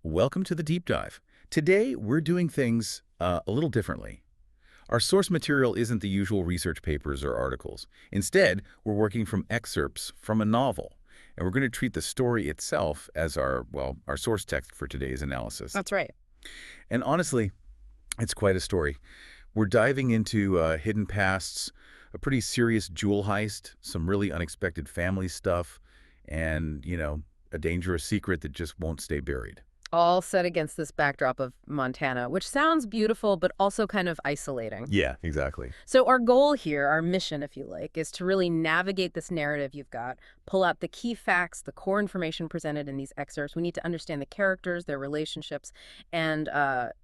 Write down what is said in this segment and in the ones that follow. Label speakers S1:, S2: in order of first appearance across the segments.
S1: Welcome to the deep dive. Today, we're doing things a little differently. Our source material isn't the usual research papers or articles. Instead, we're working from excerpts from a novel, and we're going to treat the story itself as our source text for today's analysis.
S2: That's right.
S1: And honestly, it's quite a story. We're diving into hidden pasts, a pretty serious jewel heist, some really unexpected family stuff, and, a dangerous secret that just won't stay buried.
S2: All set against this backdrop of Montana, which sounds beautiful, but also kind of isolating.
S1: Yeah, exactly.
S2: So our goal here, our mission, if you like, is to really navigate this narrative you've got, pull out the key facts, the core information presented in these excerpts. We need to understand the characters, their relationships, and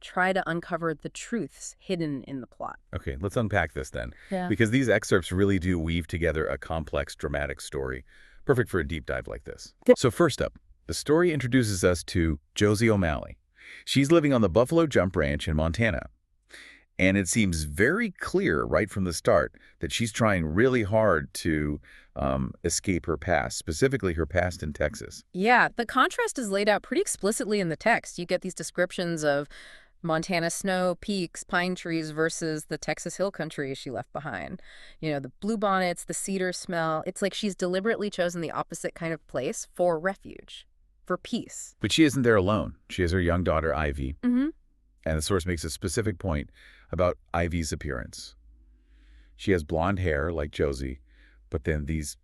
S2: try to uncover the truths hidden in the plot.
S1: Okay, let's unpack this then.
S2: Yeah.
S1: Because these excerpts really do weave together a complex, dramatic story. Perfect for a deep dive like this. So first up, the story introduces us to Josie O'Malley. She's living on the Buffalo Jump Ranch in Montana. And it seems very clear right from the start that she's trying really hard to escape her past, specifically her past in Texas.
S2: Yeah, the contrast is laid out pretty explicitly in the text. You get these descriptions of Montana snow, peaks, pine trees versus the Texas hill country she left behind. The bluebonnets, the cedar smell. It's like she's deliberately chosen the opposite kind of place for refuge, for peace.
S1: But she isn't there alone. She has her young daughter, Ivy.
S2: Mm-hmm.
S1: And the source makes a specific point about Ivy's appearance. She has blonde hair like Josie, but then these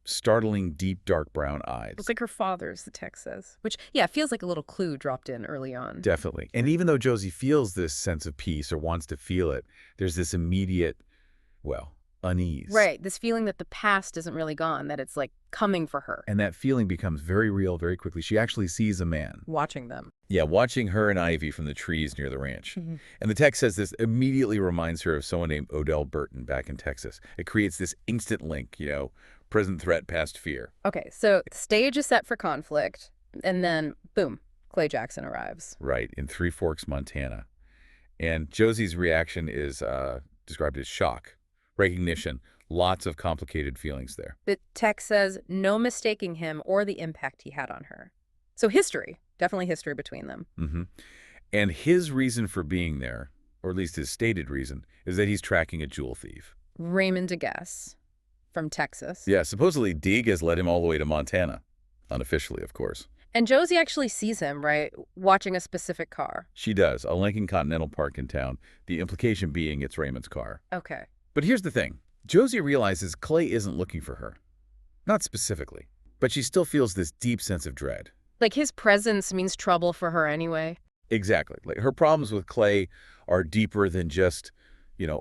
S1: startling, deep, dark brown eyes.
S2: Looks like her father's, the text says. Which, yeah, feels like a little clue dropped in early on.
S1: Definitely. And even though Josie feels this sense of peace or wants to feel it, there's this immediate, unease.
S2: Right, this feeling that the past isn't really gone, that it's like coming for her.
S1: And that feeling becomes very real very quickly. She actually sees a man.
S2: Watching them.
S1: Yeah, watching her and Ivy from the trees near the ranch.
S2: Mm-hmm.
S1: And the text says this immediately reminds her of someone named Odell Burton back in Texas. It creates this instant link, present threat past fear.
S2: Okay, so the stage is set for conflict, and then, boom, Clay Jackson arrives.
S1: Right, in Three Forks, Montana. And Josie's reaction is described as shock, recognition, lots of complicated feelings there.
S2: The text says no mistaking him or the impact he had on her. So history, definitely history between them.
S1: Mm-hmm. And his reason for being there, or at least his stated reason, is that he's tracking a jewel thief.
S2: Raymond Degas from Texas.
S1: Yeah, supposedly Degas led him all the way to Montana. Unofficially, of course.
S2: And Josie actually sees him, right, watching a specific car.
S1: She does, a Lincoln Continental park in town, the implication being it's Raymond's car.
S2: Okay.
S1: But here's the thing. Josie realizes Clay isn't looking for her. Not specifically. But she still feels this deep sense of dread.
S2: Like his presence means trouble for her anyway.
S1: Exactly. Like her problems with Clay are deeper than just,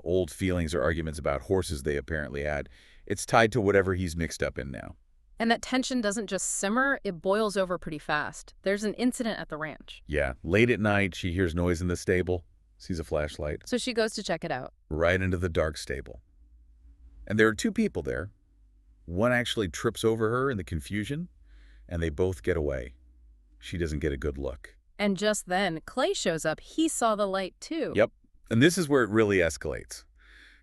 S1: old feelings or arguments about horses they apparently had. It's tied to whatever he's mixed up in now.
S2: And that tension doesn't just simmer, it boils over pretty fast. There's an incident at the ranch.
S1: Yeah. Late at night, she hears noise in the stable, sees a flashlight.
S2: So she goes to check it out.
S1: Right into the dark stable. And there are two people there. One actually trips over her in the confusion, and they both get away. She doesn't get a good look.
S2: And just then, Clay shows up. He saw the light, too.
S1: Yep. And this is where it really escalates.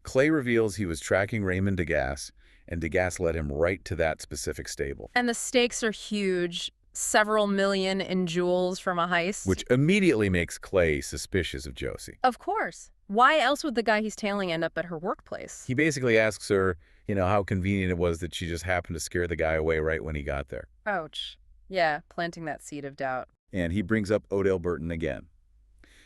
S1: Clay reveals he was tracking Raymond Degas, and Degas led him right to that specific stable.
S2: And the stakes are huge. Several million in jewels from a heist.
S1: Which immediately makes Clay suspicious of Josie.
S2: Of course. Why else would the guy he's tailing end up at her workplace?
S1: He basically asks her, how convenient it was that she just happened to scare the guy away right when he got there.
S2: Ouch. Yeah, planting that seed of doubt.
S1: And he brings up Odell Burton again.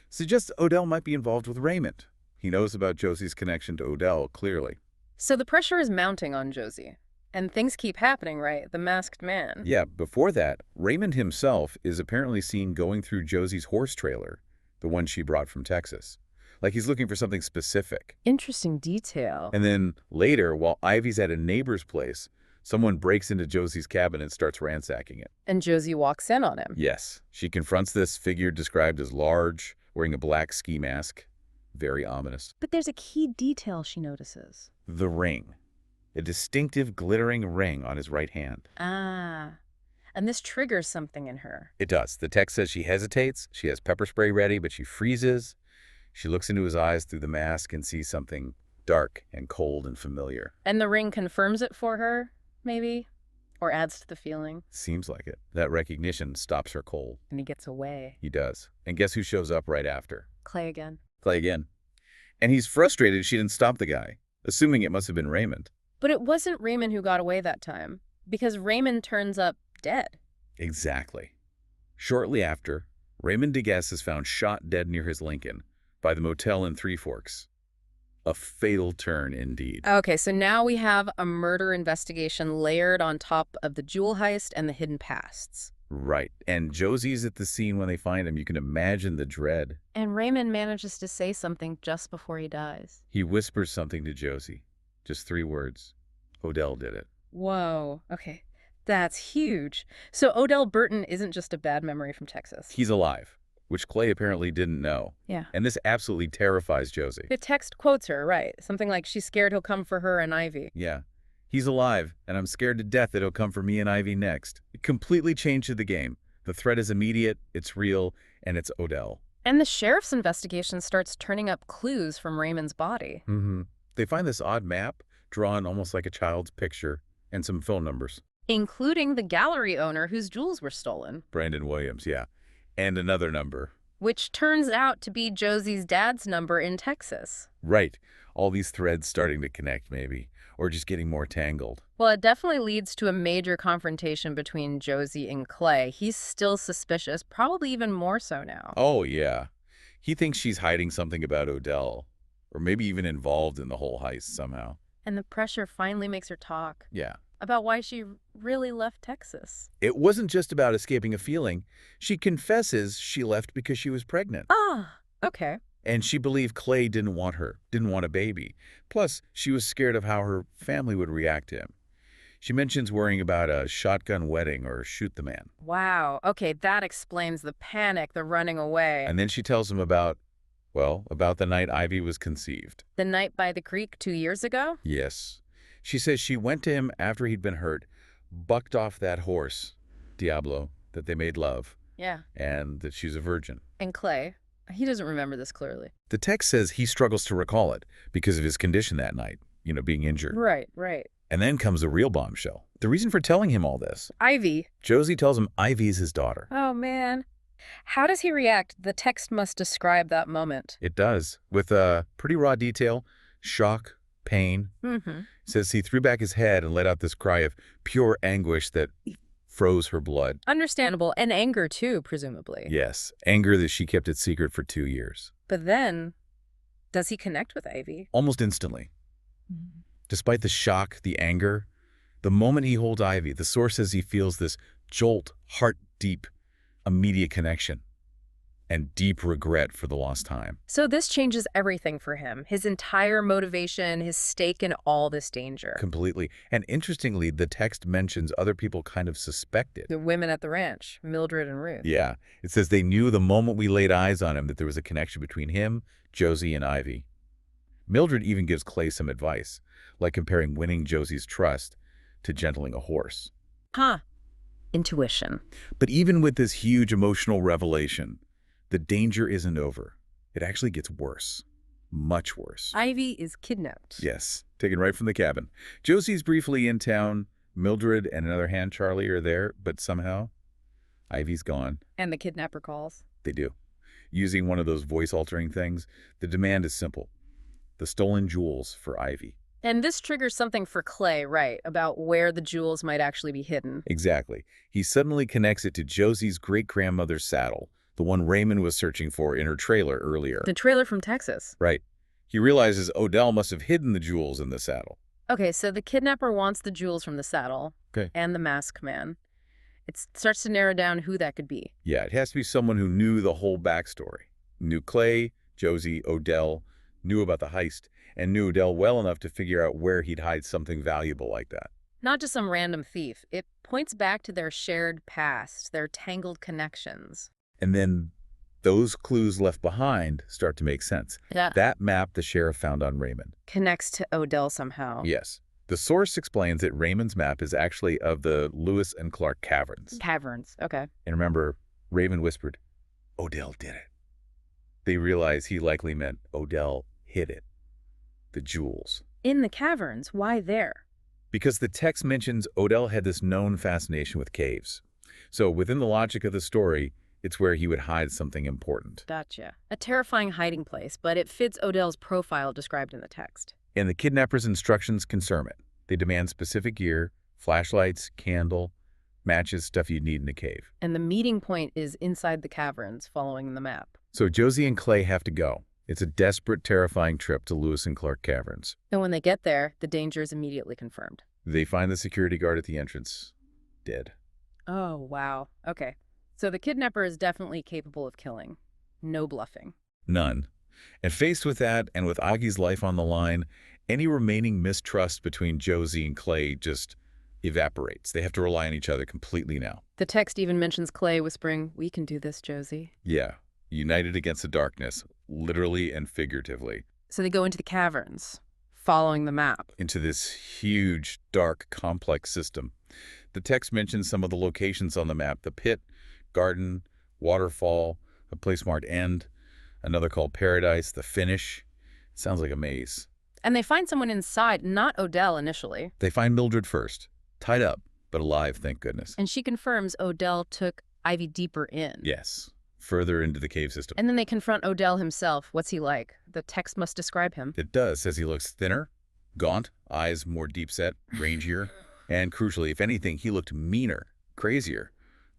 S1: Suggests Odell might be involved with Raymond. He knows about Josie's connection to Odell, clearly.
S2: So the pressure is mounting on Josie. And things keep happening, right? The masked man.
S1: Yeah, before that, Raymond himself is apparently seen going through Josie's horse trailer, the one she brought from Texas. Like he's looking for something specific.
S2: Interesting detail.
S1: And then later, while Ivy's at a neighbor's place, someone breaks into Josie's cabin and starts ransacking it.
S2: And Josie walks in on him.
S1: Yes. She confronts this figure described as large, wearing a black ski mask. Very ominous.
S2: But there's a key detail she notices.
S1: The ring. A distinctive glittering ring on his right hand.
S2: Ah. And this triggers something in her.
S1: It does. The text says she hesitates. She has pepper spray ready, but she freezes. She looks into his eyes through the mask and sees something dark and cold and familiar.
S2: And the ring confirms it for her, maybe? Or adds to the feeling.
S1: Seems like it. That recognition stops her cold.
S2: And he gets away.
S1: He does. And guess who shows up right after?
S2: Clay again.
S1: Clay again. And he's frustrated she didn't stop the guy, assuming it must have been Raymond.
S2: But it wasn't Raymond who got away that time, because Raymond turns up dead.
S1: Exactly. Shortly after, Raymond Degas is found shot dead near his Lincoln by the motel in Three Forks. A fatal turn indeed.
S2: Okay, so now we have a murder investigation layered on top of the jewel heist and the hidden pasts.
S1: Right. And Josie's at the scene when they find him. You can imagine the dread.
S2: And Raymond manages to say something just before he dies.
S1: He whispers something to Josie. Just 3 words. Odell did it.
S2: Whoa, okay. That's huge. So Odell Burton isn't just a bad memory from Texas.
S1: He's alive, which Clay apparently didn't know.
S2: Yeah.
S1: And this absolutely terrifies Josie.
S2: The text quotes her, right? Something like, she's scared he'll come for her and Ivy.
S1: Yeah. He's alive, and I'm scared to death that he'll come for me and Ivy next. It completely changed the game. The threat is immediate, it's real, and it's Odell.
S2: And the sheriff's investigation starts turning up clues from Raymond's body.
S1: They find this odd map, drawn almost like a child's picture, and some phone numbers.
S2: Including the gallery owner whose jewels were stolen.
S1: Brandon Williams, yeah. And another number.
S2: Which turns out to be Josie's dad's number in Texas.
S1: Right. All these threads starting to connect, maybe. Or just getting more tangled.
S2: Well, it definitely leads to a major confrontation between Josie and Clay. He's still suspicious, probably even more so now.
S1: Oh, yeah. He thinks she's hiding something about Odell. Or maybe even involved in the whole heist somehow.
S2: And the pressure finally makes her talk.
S1: Yeah.
S2: About why she really left Texas.
S1: It wasn't just about escaping a feeling. She confesses she left because she was pregnant.
S2: Ah, okay.
S1: And she believed Clay didn't want her, didn't want a baby. Plus, she was scared of how her family would react to him. She mentions worrying about a shotgun wedding or shoot the man.
S2: Wow. Okay, that explains the panic, the running away.
S1: And then she tells him about the night Ivy was conceived.
S2: The night by the creek 2 years ago?
S1: Yes. She says she went to him after he'd been hurt, bucked off that horse, Diablo, that they made love.
S2: Yeah.
S1: And that she's a virgin.
S2: And Clay, he doesn't remember this clearly.
S1: The text says he struggles to recall it because of his condition that night, being injured.
S2: Right, right.
S1: And then comes the real bombshell. The reason for telling him all this.
S2: Ivy.
S1: Josie tells him Ivy's his daughter.
S2: Oh, man. How does he react? The text must describe that moment.
S1: It does, with pretty raw detail, shock, pain. Says he threw back his head and let out this cry of pure anguish that froze her blood.
S2: Understandable. And anger, too, presumably.
S1: Yes, anger that she kept it secret for 2 years.
S2: But then, does he connect with Ivy?
S1: Almost instantly. Despite the shock, the anger, the moment he holds Ivy, the source says he feels this jolt, heart-deep, immediate connection and deep regret for the lost time.
S2: So this changes everything for him. His entire motivation, his stake in all this danger.
S1: Completely. And interestingly, the text mentions other people kind of suspected.
S2: The women at the ranch, Mildred and Ruth.
S1: Yeah. It says they knew the moment we laid eyes on him that there was a connection between him, Josie, and Ivy. Mildred even gives Clay some advice, like comparing winning Josie's trust to gentling a horse.
S2: Intuition.
S1: But even with this huge emotional revelation, the danger isn't over. It actually gets worse. Much worse.
S2: Ivy is kidnapped.
S1: Yes, taken right from the cabin. Josie's briefly in town. Mildred and another hand, Charlie, are there, but somehow Ivy's gone.
S2: And the kidnapper calls.
S1: They do. Using one of those voice-altering things, the demand is simple. The stolen jewels for Ivy.
S2: And this triggers something for Clay, right, about where the jewels might actually be hidden.
S1: Exactly. He suddenly connects it to Josie's great-grandmother's saddle, the one Raymond was searching for in her trailer earlier.
S2: The trailer from Texas.
S1: Right. He realizes Odell must have hidden the jewels in the saddle.
S2: Okay, so the kidnapper wants the jewels from the saddle.
S1: Okay.
S2: And the masked man. It starts to narrow down who that could be.
S1: Yeah, it has to be someone who knew the whole backstory. Knew Clay, Josie, Odell, knew about the heist, and knew Odell well enough to figure out where he'd hide something valuable like that.
S2: Not just some random thief. It points back to their shared past, their tangled connections.
S1: And then those clues left behind start to make sense.
S2: Yeah.
S1: That map the sheriff found on Raymond
S2: Connects to Odell somehow.
S1: Yes. The source explains that Raymond's map is actually of the Lewis and Clark Caverns.
S2: Caverns, okay.
S1: And remember, Raymond whispered, Odell did it. They realize he likely meant Odell hid it. The jewels.
S2: In the caverns, why there?
S1: Because the text mentions Odell had this known fascination with caves. So within the logic of the story, it's where he would hide something important.
S2: Gotcha. A terrifying hiding place, but it fits Odell's profile described in the text.
S1: And the kidnapper's instructions confirm it. They demand specific gear, flashlights, candle, matches, stuff you'd need in a cave.
S2: And the meeting point is inside the caverns, following the map.
S1: So Josie and Clay have to go. It's a desperate, terrifying trip to Lewis and Clark Caverns.
S2: And when they get there, the danger is immediately confirmed.
S1: They find the security guard at the entrance, dead.
S2: Oh, wow. Okay. So the kidnapper is definitely capable of killing. No bluffing.
S1: None. And faced with that, and with Augie's life on the line, any remaining mistrust between Josie and Clay just evaporates. They have to rely on each other completely now.
S2: The text even mentions Clay whispering, "We can do this, Josie."
S1: Yeah. United against the darkness, literally and figuratively.
S2: So they go into the caverns, following the map.
S1: Into this huge, dark, complex system. The text mentions some of the locations on the map: the pit, garden, waterfall, a place marked end, another called paradise, the finish. Sounds like a maze.
S2: And they find someone inside, not Odell initially.
S1: They find Mildred first, tied up, but alive, thank goodness.
S2: And she confirms Odell took Ivy deeper in.
S1: Yes, further into the cave system.
S2: And then they confront Odell himself. What's he like? The text must describe him.
S1: It does. Says he looks thinner, gaunt, eyes more deep-set, rangier, and crucially, if anything, he looked meaner, crazier.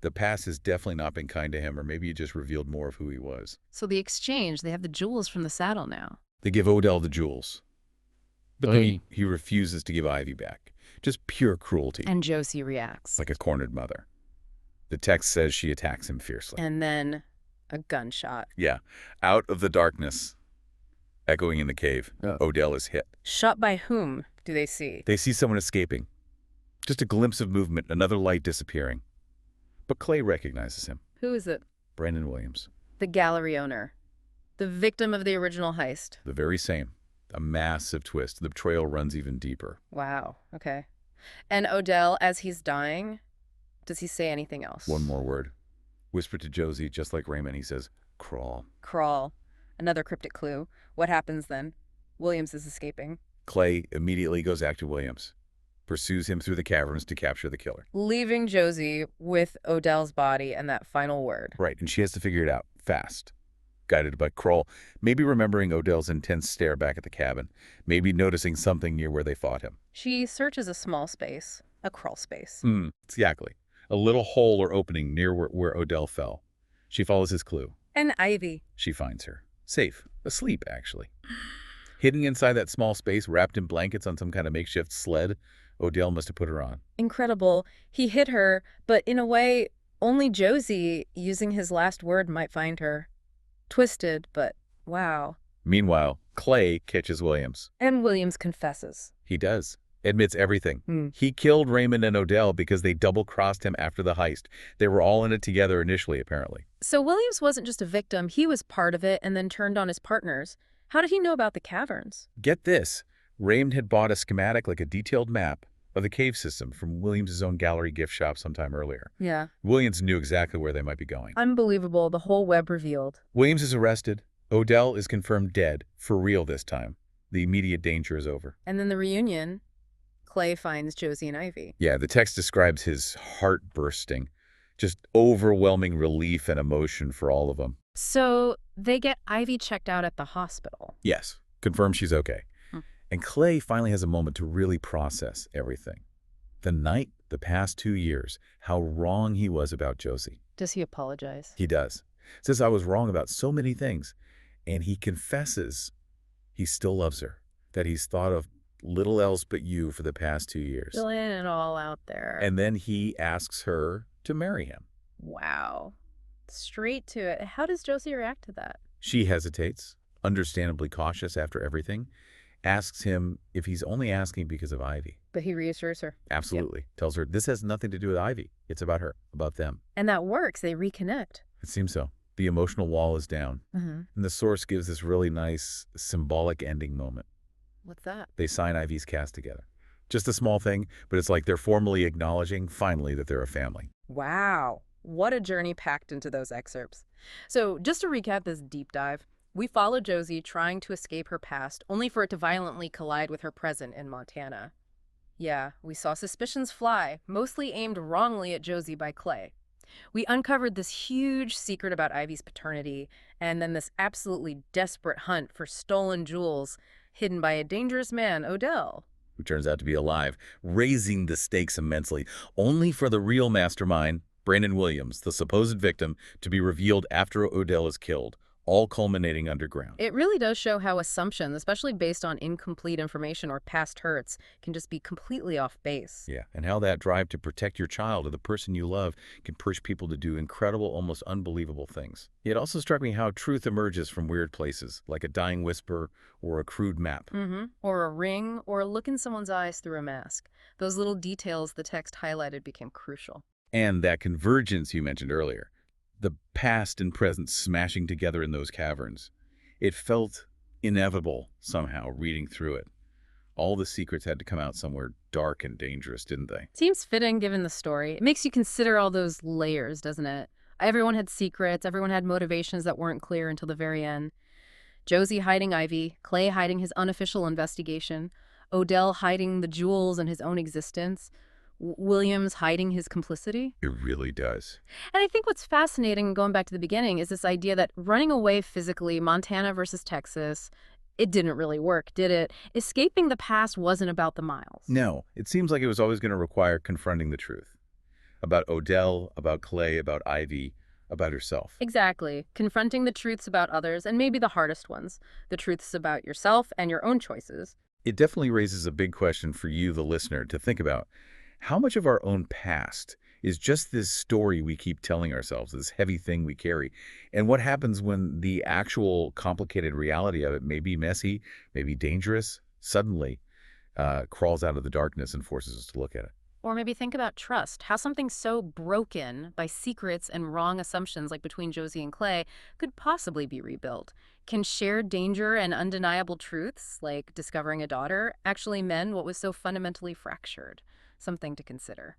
S1: The past has definitely not been kind to him, or maybe it just revealed more of who he was.
S2: So the exchange, they have the jewels from the saddle now.
S1: They give Odell the jewels. But then he refuses to give Ivy back. Just pure cruelty.
S2: And Josie reacts.
S1: Like a cornered mother. The text says she attacks him fiercely.
S2: And then a gunshot.
S1: Yeah. Out of the darkness, echoing in the cave, Odell is hit.
S2: Shot by whom do they see?
S1: They see someone escaping. Just a glimpse of movement, another light disappearing. But Clay recognizes him.
S2: Who is it?
S1: Brandon Williams.
S2: The gallery owner. The victim of the original heist.
S1: The very same. A massive twist. The betrayal runs even deeper.
S2: Wow. Okay. And Odell, as he's dying, does he say anything else?
S1: One more word. Whispered to Josie, just like Raymond, he says, crawl.
S2: Crawl. Another cryptic clue. What happens then? Williams is escaping.
S1: Clay immediately goes after Williams. Pursues him through the caverns to capture the killer.
S2: Leaving Josie with Odell's body and that final word.
S1: Right, and she has to figure it out fast. Guided by Kroll, maybe remembering Odell's intense stare back at the cabin, maybe noticing something near where they fought him.
S2: She searches a small space, a crawl space.
S1: Exactly. A little hole or opening near where Odell fell. She follows his clue.
S2: And Ivy.
S1: She finds her. Safe. Asleep, actually. Hidden inside that small space, wrapped in blankets on some kind of makeshift sled, Odell must have put her on.
S2: Incredible. He hit her, but in a way, only Josie, using his last word, might find her. Twisted, but wow.
S1: Meanwhile, Clay catches Williams.
S2: And Williams confesses.
S1: He does. Admits everything. He killed Raymond and Odell because they double-crossed him after the heist. They were all in it together initially, apparently.
S2: So Williams wasn't just a victim. He was part of it and then turned on his partners. How did he know about the caverns?
S1: Get this. Raymond had bought a schematic, like a detailed map, of the cave system from Williams' own gallery gift shop sometime earlier.
S2: Yeah.
S1: Williams knew exactly where they might be going.
S2: Unbelievable. The whole web revealed.
S1: Williams is arrested. Odell is confirmed dead, for real this time. The immediate danger is over.
S2: And then the reunion. Clay finds Josie and Ivy.
S1: Yeah, the text describes his heart bursting. Just overwhelming relief and emotion for all of them.
S2: So they get Ivy checked out at the hospital.
S1: Yes, confirmed she's okay. And Clay finally has a moment to really process everything. The night, the past 2 years, how wrong he was about Josie.
S2: Does he apologize?
S1: He does. Says, I was wrong about so many things. And he confesses he still loves her, that he's thought of little else but you for the past 2 years.
S2: Laying it all out there.
S1: And then he asks her to marry him.
S2: Wow. Straight to it. How does Josie react to that?
S1: She hesitates, understandably cautious after everything, asks him if he's only asking because of Ivy.
S2: But he reassures her.
S1: Absolutely. Yep. Tells her this has nothing to do with Ivy. It's about her, about them.
S2: And that works. They reconnect.
S1: It seems so. The emotional wall is down. And the source gives this really nice symbolic ending moment.
S2: What's that?
S1: They sign Ivy's cast together. Just a small thing, but it's like they're formally acknowledging, finally, that they're a family.
S2: Wow. What a journey packed into those excerpts. So just to recap this deep dive, we follow Josie trying to escape her past, only for it to violently collide with her present in Montana. Yeah, we saw suspicions fly, mostly aimed wrongly at Josie by Clay. We uncovered this huge secret about Ivy's paternity, and then this absolutely desperate hunt for stolen jewels hidden by a dangerous man, Odell.
S1: Who turns out to be alive, raising the stakes immensely, only for the real mastermind, Brandon Williams, the supposed victim, to be revealed after Odell is killed, all culminating underground.
S2: It really does show how assumptions, especially based on incomplete information or past hurts, can just be completely off base.
S1: Yeah, and how that drive to protect your child or the person you love can push people to do incredible, almost unbelievable things. It also struck me how truth emerges from weird places, like a dying whisper or a crude map.
S2: Or a ring, or a look in someone's eyes through a mask. Those little details the text highlighted became crucial.
S1: And that convergence you mentioned earlier, the past and present smashing together in those caverns. It felt inevitable somehow reading through it. All the secrets had to come out somewhere dark and dangerous, didn't they?
S2: Seems fitting given the story. It makes you consider all those layers, doesn't it? Everyone had secrets, everyone had motivations that weren't clear until the very end. Josie hiding Ivy, Clay hiding his unofficial investigation, Odell hiding the jewels and his own existence, Williams hiding his complicity.
S1: It really does.
S2: And I think what's fascinating, going back to the beginning, is this idea that running away physically, Montana versus Texas, it didn't really work, did it? Escaping the past wasn't about the miles.
S1: No, it seems like it was always going to require confronting the truth. About Odell, about Clay, about Ivy, about herself.
S2: Exactly. Confronting the truths about others, and maybe the hardest ones, the truths about yourself and your own choices.
S1: It definitely raises a big question for you, the listener, to think about. How much of our own past is just this story we keep telling ourselves, this heavy thing we carry? And what happens when the actual complicated reality of it may be messy, maybe dangerous, suddenly crawls out of the darkness and forces us to look at it?
S2: Or maybe think about trust, how something so broken by secrets and wrong assumptions like between Josie and Clay could possibly be rebuilt. Can shared danger and undeniable truths, like discovering a daughter, actually mend what was so fundamentally fractured? Something to consider.